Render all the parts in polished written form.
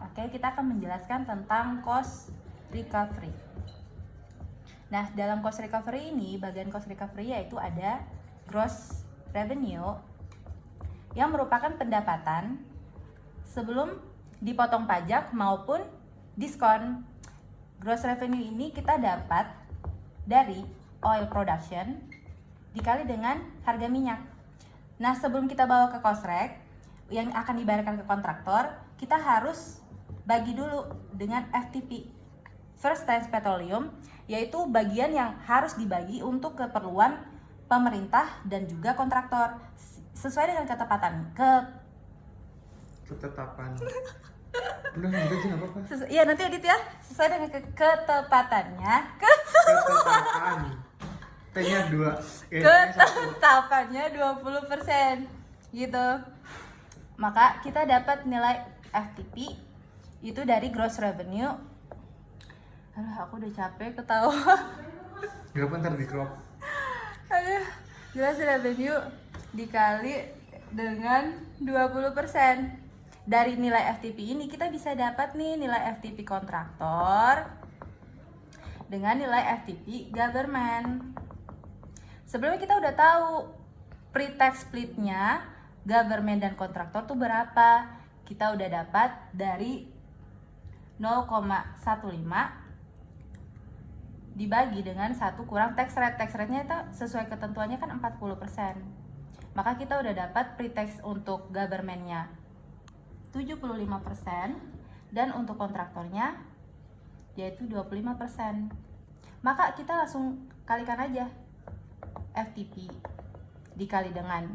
Oke, kita akan menjelaskan tentang cost recovery. Nah, dalam cost recovery ini, bagian cost recovery yaitu ada gross revenue yang merupakan pendapatan sebelum dipotong pajak maupun diskon. Gross revenue ini kita dapat dari oil production dikali dengan harga minyak. Nah, sebelum kita bawa ke cost rec yang akan dibayarkan ke kontraktor, kita harus bagi dulu dengan FTP, First Time Petroleum, yaitu bagian yang harus dibagi untuk keperluan pemerintah dan juga kontraktor sesuai dengan ketetapan. Udah nanti aja nggak apa-apa. Iya, nanti edit ya. Sesuai dengan ketepatannya. Ketetapan. T-nya 2. Ketetapannya 20% gitu. Maka kita dapat nilai FTP itu dari gross revenue. Aduh, aku udah capek ketawa. Gak apa ntar di crop. Aduh, gross revenue dikali dengan 20%. Dari nilai FTP ini kita bisa dapat nih nilai FTP kontraktor dengan nilai FTP government. Sebelumnya kita udah tahu pre-tax splitnya government dan kontraktor tuh berapa. Kita udah dapat dari 0,15 dibagi dengan 1 kurang tax rate. Tax rate-nya itu sesuai ketentuannya kan 40%. Maka kita udah dapat pre-tax untuk government-nya 75% dan untuk kontraktornya yaitu 25%. Maka kita langsung kalikan aja FTP dikali dengan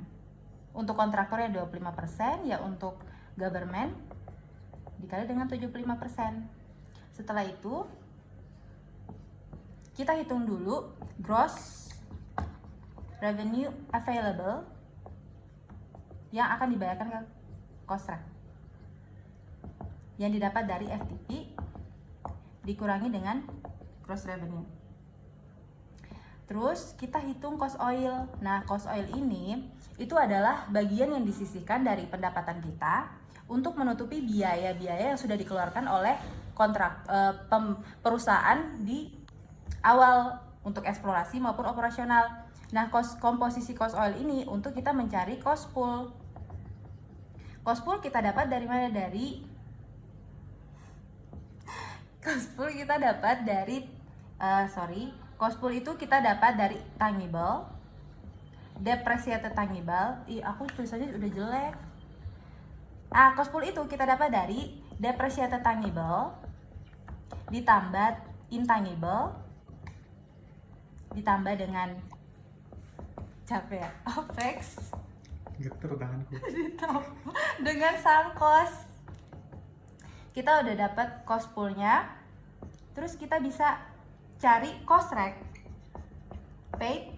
untuk kontraktornya 25%, ya untuk government dikali dengan 75%. Setelah itu kita hitung dulu gross revenue available yang akan dibayarkan ke cost rec yang didapat dari FTP dikurangi dengan gross revenue. Terus kita hitung cost oil. Nah, cost oil ini itu adalah bagian yang disisihkan dari pendapatan kita untuk menutupi biaya-biaya yang sudah dikeluarkan oleh perusahaan di awal untuk eksplorasi maupun operasional. Nah, komposisi cost oil ini untuk kita mencari cost pool. Cost pool kita dapat dari mana? Cost pool itu kita dapat dari tangible, depreciated tangible. Aku tulisannya udah jelek. Cost pool itu kita dapat dari depreciated tangible ditambah intangible ditambah dengan OPEX Geter tanganku. dengan sunk cost. Kita udah dapat cost poolnya. Terus kita bisa cari cost rec paid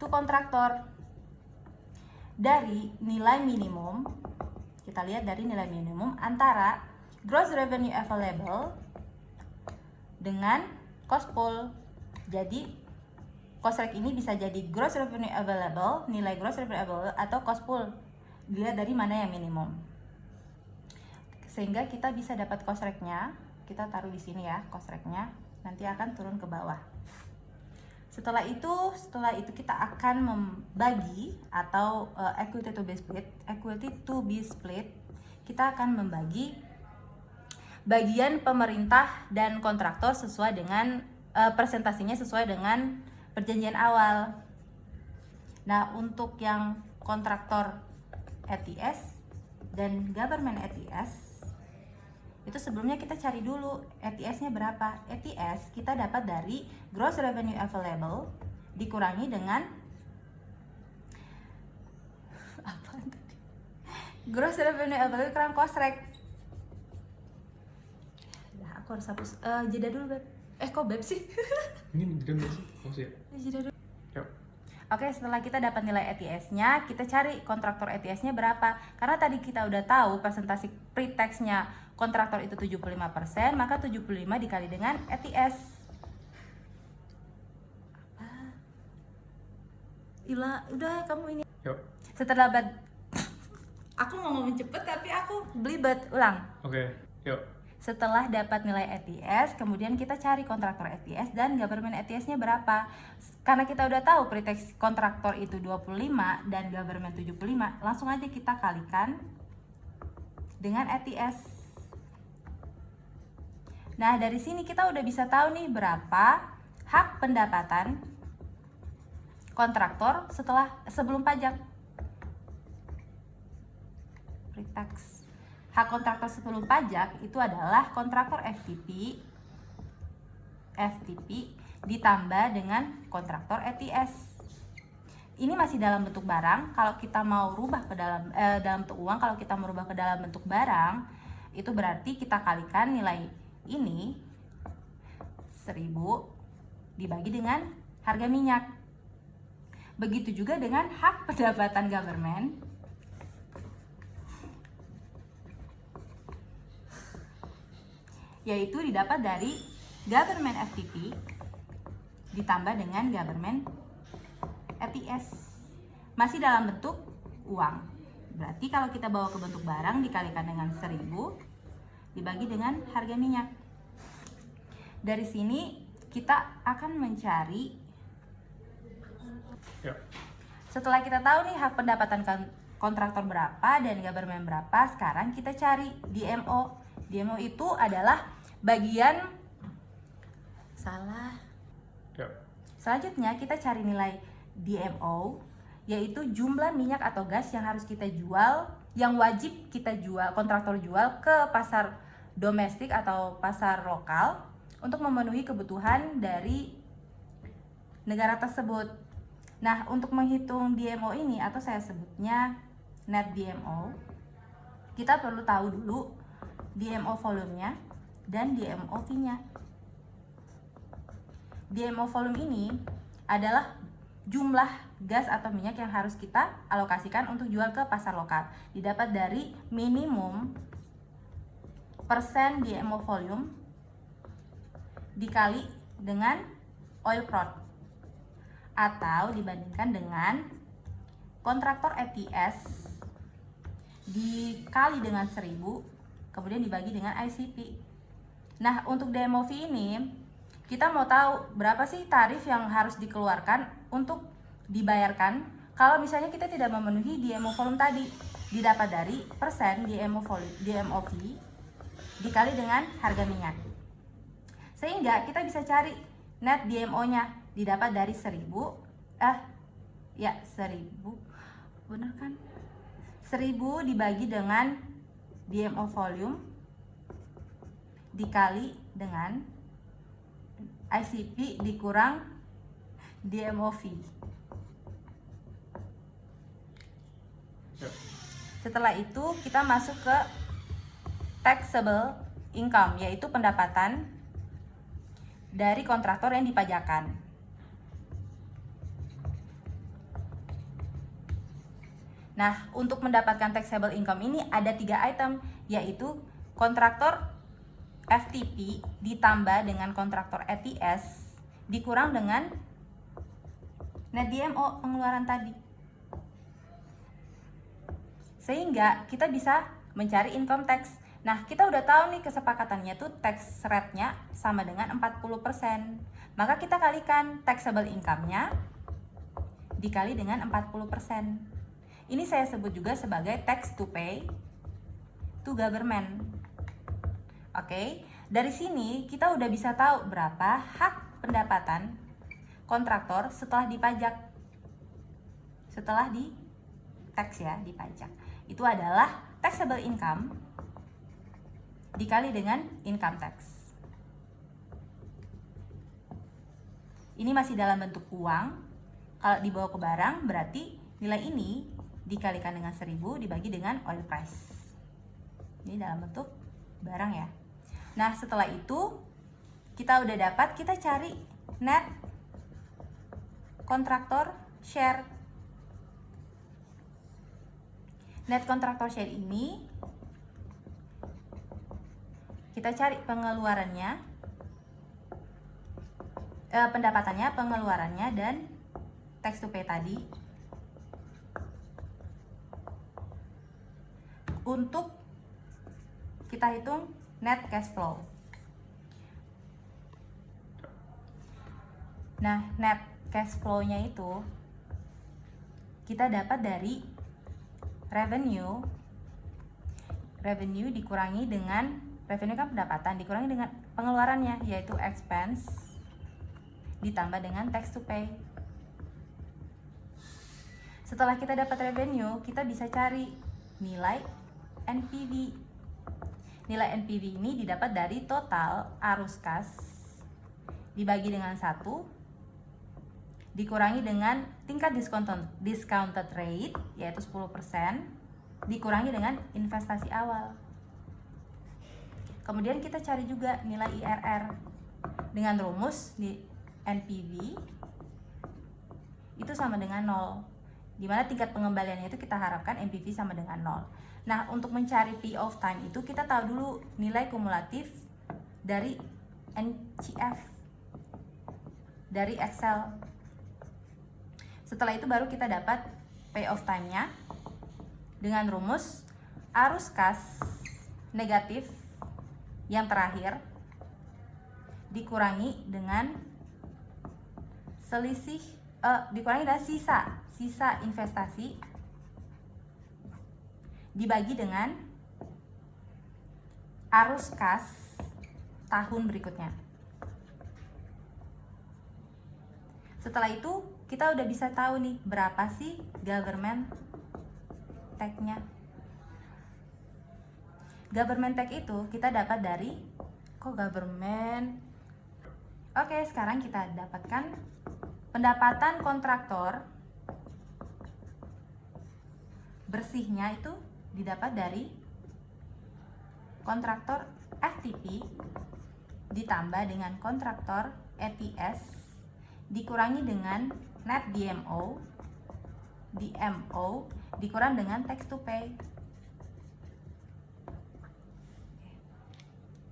to kontraktor dari nilai minimum. Kita lihat dari nilai minimum antara gross revenue available dengan cost pool. Jadi cost rec ini bisa jadi gross revenue available, nilai gross revenue available, atau cost pool. Dilihat dari mana yang minimum. Sehingga kita bisa dapat cost rec-nya. Kita taruh di sini ya, cost rec-nya. Nanti akan turun ke bawah. Setelah itu kita akan membagi atau equity to be split. Kita akan membagi bagian pemerintah dan kontraktor sesuai dengan presentasinya sesuai dengan perjanjian awal. Nah, untuk yang kontraktor ETS dan government ETS itu sebelumnya kita cari dulu ETS-nya berapa. ETS kita dapat dari gross revenue available dikurangi dengan gross revenue available kurang cost rec. Nah, aku harus hapus jeda dulu, Beb. Kok Beb sih? Ini jeda dulu sih. Ya. Jeda dulu. Yuk. Oke, setelah kita dapat nilai ETS-nya, kita cari kontraktor ETS-nya berapa. Karena tadi kita udah tahu presentasi pre-tax-nya kontraktor itu 75%, maka 75 dikali dengan ETS. Ila, udah kamu ini. Yuk. Setelah aku mau ngomong cepet tapi aku belibet. Ulang. Oke. Yuk. Setelah dapat nilai ETS, kemudian kita cari kontraktor ETS dan government ETS-nya berapa. Karena kita udah tahu preteks kontraktor itu 25 dan government 75, langsung aja kita kalikan dengan ETS. Nah, dari sini kita udah bisa tahu nih berapa hak pendapatan kontraktor sebelum pajak. Pre-tax. Hak kontraktor sebelum pajak itu adalah kontraktor FTP ditambah dengan kontraktor ETS. Ini masih dalam bentuk barang. Kalau kita mau rubah ke dalam bentuk uang, kalau kita merubah ke dalam bentuk barang, itu berarti kita kalikan nilai ini 1000 dibagi dengan harga minyak. Begitu juga dengan hak pendapatan government. Yaitu didapat dari government FTP ditambah dengan government ETS. Masih dalam bentuk uang. Berarti kalau kita bawa ke bentuk barang dikalikan dengan 1000 dibagi dengan harga minyak. Dari sini kita akan mencari. Yuk. Setelah kita tahu nih hak pendapatan kontraktor berapa dan government berapa, sekarang kita cari DMO. DMO itu adalah bagian Yuk. Selanjutnya kita cari nilai DMO, yaitu jumlah minyak atau gas yang harus kita jual, yang wajib kita jual, kontraktor jual ke pasar domestik atau pasar lokal untuk memenuhi kebutuhan dari negara tersebut. Nah, untuk menghitung DMO ini, atau saya sebutnya net DMO, kita perlu tahu dulu DMO volumenya dan DMO fee-nya. DMO volume ini adalah jumlah gas atau minyak yang harus kita alokasikan untuk jual ke pasar lokal. Didapat dari minimum persen DMO volume dikali dengan oil product, atau dibandingkan dengan kontraktor ETS dikali dengan 1000 kemudian dibagi dengan ICP. Nah, untuk DMO fee ini kita mau tahu berapa sih tarif yang harus dikeluarkan untuk dibayarkan kalau misalnya kita tidak memenuhi DMO volume tadi. Didapat dari persen DMO fee dikali dengan harga minyak. Sehingga kita bisa cari net DMO-nya, didapat dari 1000 benar kan? 1000 dibagi dengan DMO volume dikali dengan ICP dikurang DMO fee. Setelah itu kita masuk ke taxable income, yaitu pendapatan dari kontraktor yang dipajakan. Nah, untuk mendapatkan taxable income ini ada 3 item, yaitu kontraktor FTP ditambah dengan kontraktor ETS dikurang dengan net DMO pengeluaran tadi. Sehingga kita bisa mencari income tax. Nah, kita udah tahu nih kesepakatannya tuh tax rate-nya sama dengan 40%. Maka kita kalikan taxable income-nya dikali dengan 40%. Ini saya sebut juga sebagai tax to pay to government. Oke, dari sini kita udah bisa tahu berapa hak pendapatan kontraktor setelah dipajak. Setelah di tax ya, dipajak. Itu adalah taxable income dikali dengan income tax. Ini masih dalam bentuk uang. Kalau dibawa ke barang berarti nilai ini dikalikan dengan 1000 dibagi dengan oil price. Ini dalam bentuk barang ya. Nah, setelah itu kita udah dapat, kita cari net kontraktor share. Net kontraktor share ini kita cari pengeluarannya, pendapatannya, pengeluarannya, dan tax to pay tadi. Untuk kita hitung net cash flow. Nah, net cash flow-nya itu kita dapat dari revenue dikurangi dengan revenue kan pendapatan dikurangi dengan pengeluarannya yaitu expense ditambah dengan tax to pay. Setelah kita dapat revenue, kita bisa cari nilai NPV. Nilai NPV ini didapat dari total arus kas dibagi dengan 1 dikurangi dengan tingkat discounted rate yaitu 10% dikurangi dengan investasi awal. Kemudian kita cari juga nilai IRR dengan rumus di NPV itu sama dengan 0, dimana tingkat pengembaliannya itu kita harapkan NPV sama dengan 0. Nah, untuk mencari P of time itu kita tahu dulu nilai kumulatif dari NCF dari Excel. Setelah itu baru kita dapat pay of time-nya dengan rumus arus kas negatif yang terakhir dikurangi dengan dikurangi dengan sisa investasi dibagi dengan arus kas tahun berikutnya. Setelah itu kita udah bisa tahu nih berapa sih government tax-nya. Government tax itu kita dapat dari government. Oke, sekarang kita dapatkan pendapatan kontraktor bersihnya itu didapat dari kontraktor FTP ditambah dengan kontraktor ETS dikurangi dengan net DMO dikurang dengan tax to pay.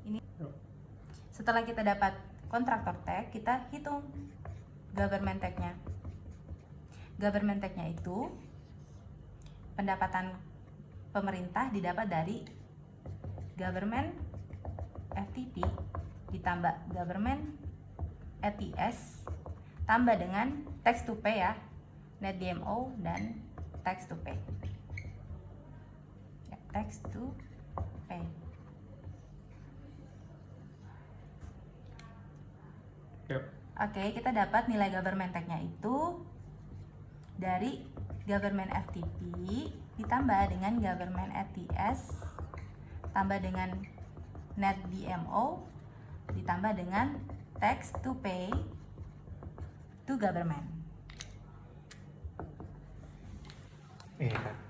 Ini setelah kita dapat kontraktor tax, kita hitung government tax-nya. Government tax-nya itu pendapatan pemerintah didapat dari government FTP ditambah government ETS tambah dengan tax to pay ya, net DMO dan tax to pay. Ya, tax to pay. Yep. Oke, kita dapat nilai government tax-nya itu dari government FTP ditambah dengan government ETS tambah dengan net DMO ditambah dengan tax to pay to government. Iya.